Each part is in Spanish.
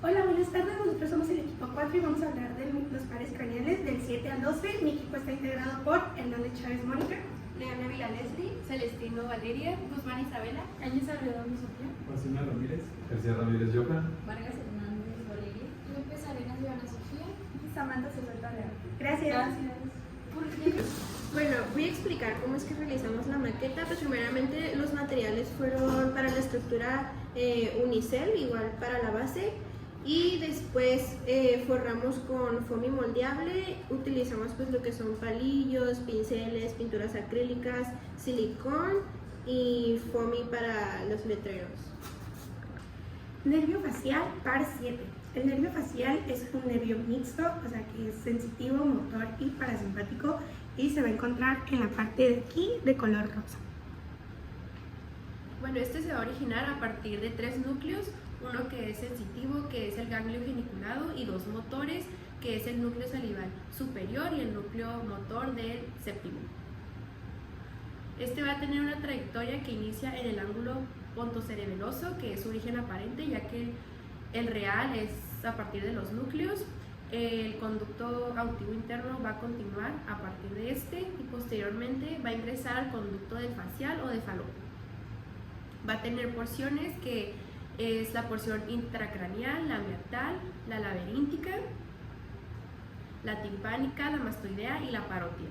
Hola, buenas tardes. Nosotros somos el equipo 4 y vamos a hablar de los pares craneales del 7 al 12. Mi equipo está integrado por Hernández Chávez Mónica, Leona Vila Leslie, Celestino Valeria, Guzmán Isabela, Áñez Alrededor Sofía, Rosina Ramírez, García Ramírez Yoca, Vargas Hernández Valeria, López Arenas Ivana Sofía, Samantha César Tarea. Gracias. Bueno, voy a explicar cómo es que realizamos la maqueta. Pues primeramente los materiales fueron para la estructura unicel, igual para la base, y después forramos con foamy moldeable. Utilizamos pues lo que son palillos, pinceles, pinturas acrílicas, silicón y foamy para los letreros. Nervio facial, par 7. El nervio facial es un nervio mixto, o sea que es sensitivo, motor y parasimpático, y se va a encontrar en la parte de aquí de color rosa. Bueno, este se va a originar a partir de 3 núcleos, uno que es sensitivo, que es el ganglio geniculado, y 2 motores, que es el núcleo salival superior y el núcleo motor del séptimo. Este va a tener una trayectoria que inicia en el ángulo pontocerebeloso, que es su origen aparente, ya que el real es a partir de los núcleos. El conducto auditivo interno va a continuar a partir de este y posteriormente va a ingresar al conducto del facial o de falopio. Va a tener porciones que es la porción intracraneal, la meatal, la laberíntica, la timpánica, la mastoidea y la parótida.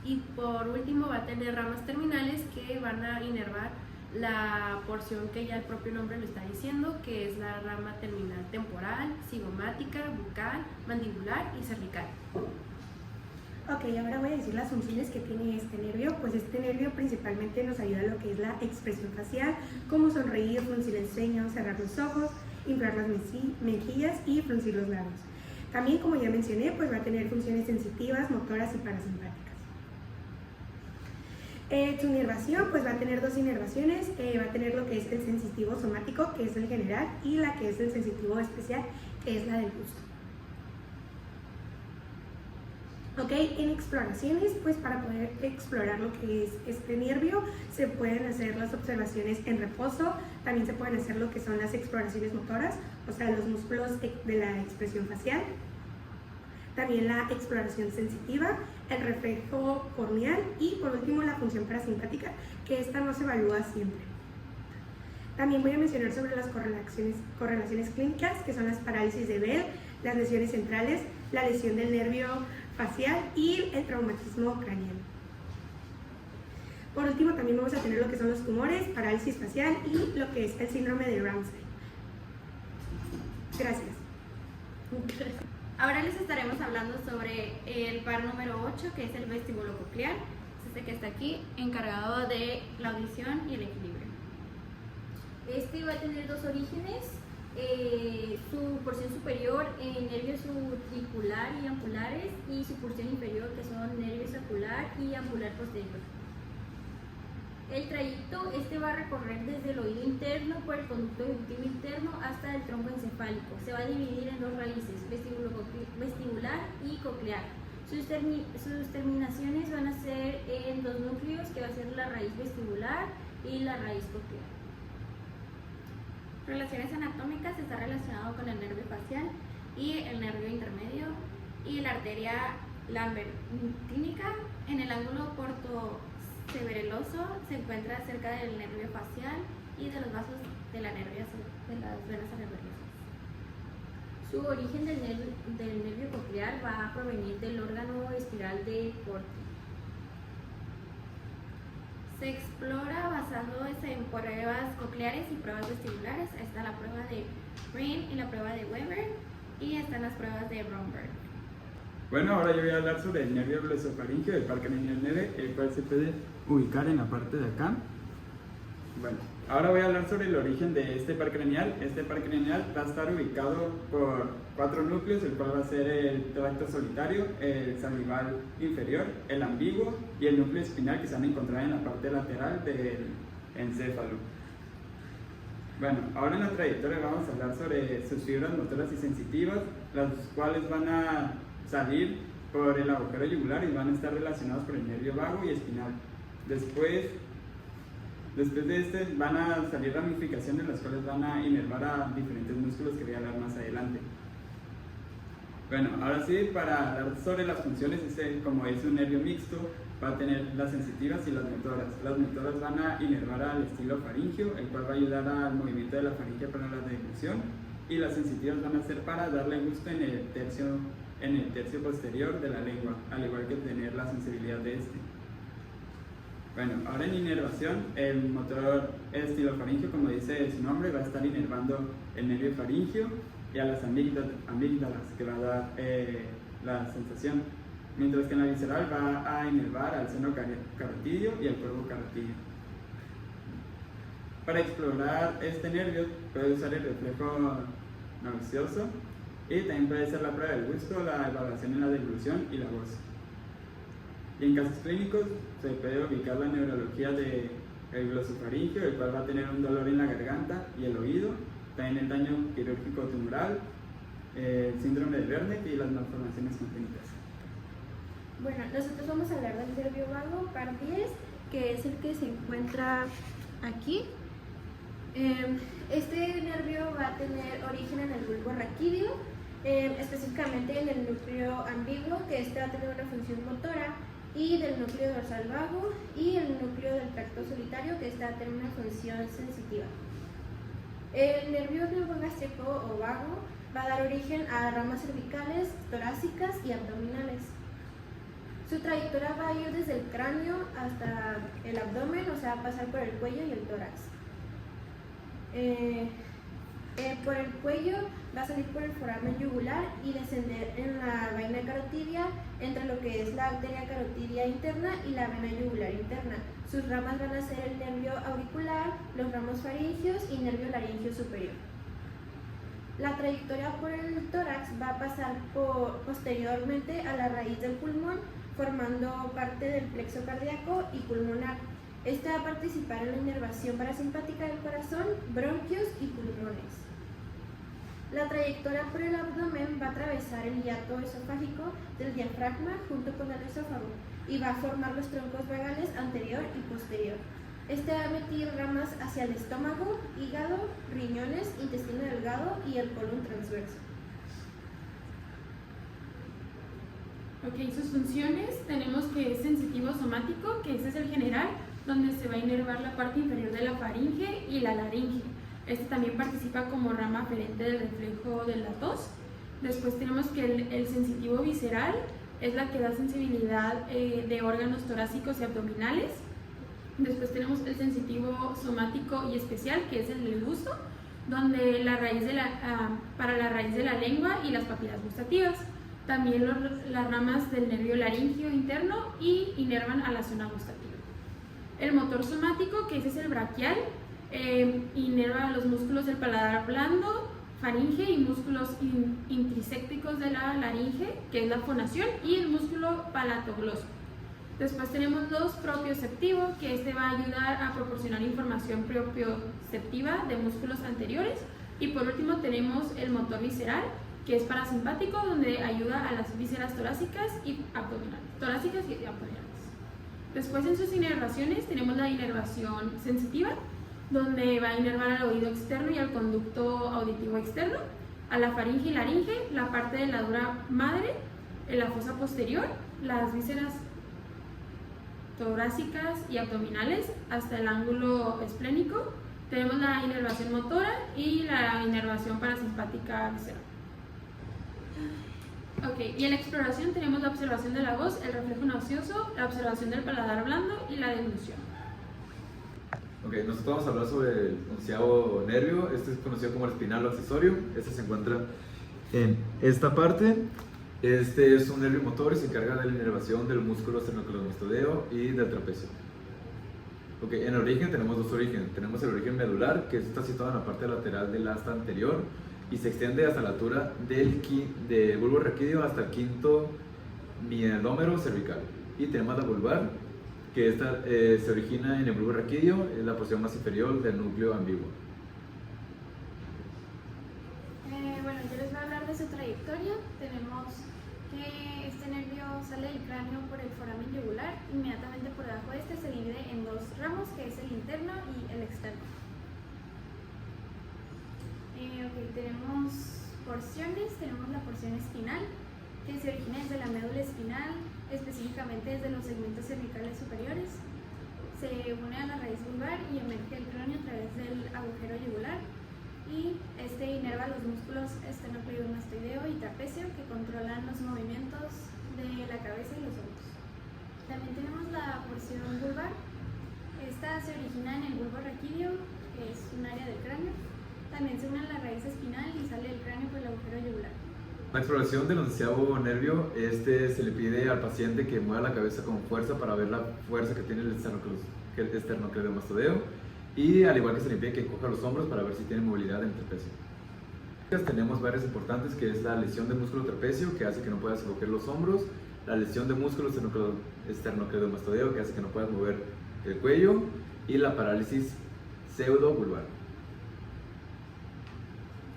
Y por último va a tener ramas terminales que van a inervar la porción que ya el propio nombre lo está diciendo, que es la rama terminal temporal, cigomática, bucal, mandibular y cervical. Ok, ahora voy a decir las funciones que tiene este nervio. Pues este nervio principalmente nos ayuda a lo que es la expresión facial, como sonreír, fruncir el ceño, cerrar los ojos, inflar las mejillas y fruncir los labios. También, como ya mencioné, pues va a tener funciones sensitivas, motoras y parasimpáticas. Su inervación, pues va a tener 2 inervaciones. Va a tener lo que es el sensitivo somático, que es el general, y la que es el sensitivo especial, que es la del gusto. Ok, en exploraciones, pues para poder explorar lo que es este nervio, se pueden hacer las observaciones en reposo, también se pueden hacer lo que son las exploraciones motoras, o sea, los músculos de la expresión facial, también la exploración sensitiva, el reflejo corneal y por último la función parasimpática, que esta no se evalúa siempre. También voy a mencionar sobre las correlaciones clínicas, que son las parálisis de Bell, las lesiones centrales, la lesión del nervio facial y el traumatismo craneal. Por último, también vamos a tener lo que son los tumores, parálisis facial y lo que es el síndrome de Ramsay. Gracias. Ahora les estaremos hablando sobre el par número 8, que es el vestíbulo coclear. Es este que está aquí, encargado de la audición y el equilibrio. Este va a tener 2 orígenes. Su porción superior en nervios auricular y ampulares, y su porción inferior, que son nervios ocular y ampular posterior. El trayecto va a recorrer desde el oído interno por el conducto auditivo interno hasta el tronco encefálico. Se va a dividir en 2 raíces, vestibular y coclear. Sus terminaciones van a ser en 2 núcleos, que va a ser la raíz vestibular y la raíz coclear. Relaciones anatómicas: está relacionado con el nervio facial y el nervio intermedio y la arteria lambertínica. En el ángulo portocerebeloso se encuentra cerca del nervio facial y de los vasos de las venas cerebrosas. Su origen del nervio coclear va a provenir del órgano espiral de Corti. Se explora basándose en pruebas cocleares y pruebas vestibulares. Está la prueba de Green y la prueba de Weber, y están las pruebas de Bromberg. Bueno, ahora yo voy a hablar sobre el nervio glosofaríngeo del par craneal 9, el cual se puede ubicar en la parte de acá. Bueno, ahora voy a hablar sobre el origen de este par craneal. Este par craneal va a estar ubicado por 4 núcleos, el cual va a ser el tracto solitario, el salival inferior, el ambiguo y el núcleo espinal, que se van a encontrar en la parte lateral del encéfalo. Bueno, ahora en la trayectoria vamos a hablar sobre sus fibras motoras y sensitivas, las cuales van a salir por el agujero yugular y van a estar relacionados por el nervio vago y espinal. Después Después de este van a salir ramificaciones las cuales van a inervar a diferentes músculos que voy a hablar más adelante. Bueno, ahora sí, para hablar sobre las funciones, como es un nervio mixto, va a tener las sensitivas y las motoras. Las motoras van a inervar al estilo faríngeo, el cual va a ayudar al movimiento de la faringe para la deglución, y las sensitivas van a ser para darle gusto en el tercio posterior de la lengua, al igual que tener la sensibilidad de este. Bueno, ahora en inervación, el motor estilofaringeo, como dice su nombre, va a estar inervando el nervio faríngeo y a las amígdalas, que va a dar la sensación, mientras que en la visceral va a inervar al seno carotidio y al cuerpo carotidio. Para explorar este nervio puede usar el reflejo nauseoso y también puede ser la prueba del gusto, la evaluación en la deglución y la voz. Y en casos clínicos se puede ubicar la neurología del glosofaringeo, el cual va a tener un dolor en la garganta y el oído, también el daño quirúrgico tumoral, el síndrome de Wernicke y las malformaciones congénitas. Bueno, nosotros vamos a hablar del nervio vago, par 10, que es el que se encuentra aquí. Este nervio va a tener origen en el bulbo raquídeo, específicamente en el núcleo ambiguo, que este va a tener una función motora, y del núcleo dorsal vago y el núcleo del tracto solitario, que este va a tener una función sensitiva. El nervio neurogástrico o vago va a dar origen a ramas cervicales, torácicas y abdominales. Su trayectoria va a ir desde el cráneo hasta el abdomen, o sea, va a pasar por el cuello y el tórax. Por el cuello va a salir por el foramen yugular y descender en la vaina carotidia entre lo que es la arteria carotidia interna y la vena yugular interna. Sus ramas van a ser el nervio auricular, los ramos faringeos y nervio laringeo superior. La trayectoria por el tórax va a pasar posteriormente a la raíz del pulmón, formando parte del plexo cardíaco y pulmonar. Este va a participar en la inervación parasimpática del corazón, bronquios y pulmones. La trayectoria por el abdomen va a atravesar el hiato esofágico del diafragma junto con el esófago y va a formar los troncos vagales anterior y posterior. Este va a emitir ramas hacia el estómago, hígado, riñones, intestino delgado y el colon transverso. Ok, sus funciones tenemos que es sensitivo somático, que ese es el general, donde se va a inervar la parte inferior de la faringe y la laringe. Este también participa como rama aferente del reflejo de la tos. Después tenemos que el sensitivo visceral es la que da sensibilidad de órganos torácicos y abdominales. Después tenemos el sensitivo somático y especial, que es el del gusto, donde para la raíz de la lengua y las papilas gustativas. También las ramas del nervio laringio interno y inervan a la zona gustativa. El motor somático, que ese es el braquial, inerva los músculos del paladar blando, faringe y músculos intrisépticos de la laringe, que es la fonación, y el músculo palatogloso. Después tenemos los propioceptivos, que este va a ayudar a proporcionar información propioceptiva de músculos anteriores. Y por último tenemos el motor visceral, que es parasimpático, donde ayuda a las vísceras torácicas y abdominales. Después en sus inervaciones tenemos la inervación sensitiva, donde va a inervar al oído externo y al conducto auditivo externo, a la faringe y laringe, la parte de la dura madre, en la fosa posterior, las vísceras torácicas y abdominales hasta el ángulo esplénico. Tenemos la inervación motora y la inervación parasimpática visceral. Ok, y en la exploración tenemos la observación de la voz, el reflejo nauseoso, la observación del paladar blando y la deglución. Ok, nosotros vamos a hablar sobre el 11º nervio. Este es conocido como el espinal o accesorio. Este se encuentra en esta parte. Este es un nervio motor y se encarga de la inervación del músculo esternocleidomastoideo y del trapecio. Ok, en origen tenemos dos orígenes. Tenemos el origen medular, que está situado en la parte lateral del asta anterior y se extiende hasta la altura del bulbo raquídeo hasta el quinto mielómero cervical. Y tenemos la vulvar, que esta se origina en el bulbo raquídeo, en la porción más inferior del núcleo ambiguo. Bueno, yo les voy a hablar de su trayectoria. Tenemos que este nervio sale del cráneo por el foramen yugular. Inmediatamente por debajo de este se divide en dos ramos, que es el interno y el externo. Tenemos porciones. Tenemos la porción espinal, que se origina desde la médula espinal, específicamente desde los segmentos cervicales superiores. Se une a la raíz vulvar y emerge el cráneo a través del agujero yugular. Y este inerva los músculos esternocleidomastoideo y trapecio, que controlan los movimientos de la cabeza y los hombros. También tenemos la porción vulvar. Esta se origina en el bulbo raquídeo, que es un área del cráneo. También se une a la raíz espinal y sale del cráneo por el agujero yugular. La exploración del 11º nervio, se le pide al paciente que mueva la cabeza con fuerza para ver la fuerza que tiene el esternocleidomastoideo, y al igual que se le pide que coja los hombros para ver si tiene movilidad en el trapecio. Tenemos varias importantes, que es la lesión del músculo trapecio, que hace que no puedas coger los hombros, la lesión del músculo esternocleidomastoideo, que hace que no puedas mover el cuello, y la parálisis pseudovulvar.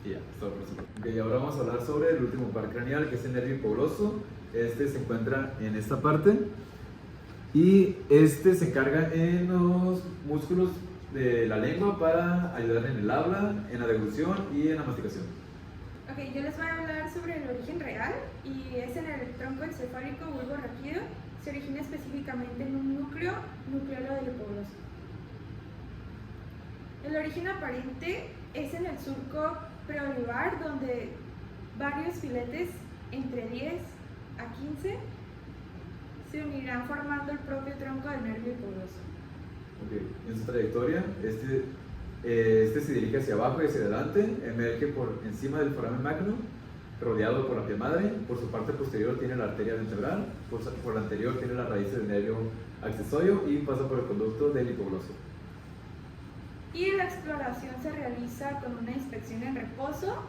Y ya, es todo por eso. Ok, ahora vamos a hablar sobre el último par craneal, que es el nervio hipogloso. Este se encuentra en esta parte, y este se encarga en los músculos de la lengua para ayudar en el habla, en la deglución y en la masticación. Ok, yo les voy a hablar sobre el origen real, y es en el tronco encefálico bulbo raquídeo. Se origina específicamente en un nucleolo del hipogloso. El origen aparente es en el surco preolivar, donde varios filetes entre 10 a 15 se unirán formando el propio tronco del nervio hipogloso. Okay. En su trayectoria, este se dirige hacia abajo y hacia adelante, emerge por encima del foramen magno, rodeado por la piel madre. Por su parte posterior tiene la arteria vertebral, por la anterior tiene la raíz del nervio accesorio y pasa por el conducto del hipogloso. Y la exploración se realiza con una inspección en reposo,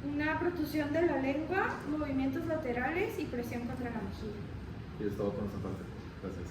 una protusión de la lengua, movimientos laterales y presión contra la mejilla. Y es todo por nuestra parte. Gracias.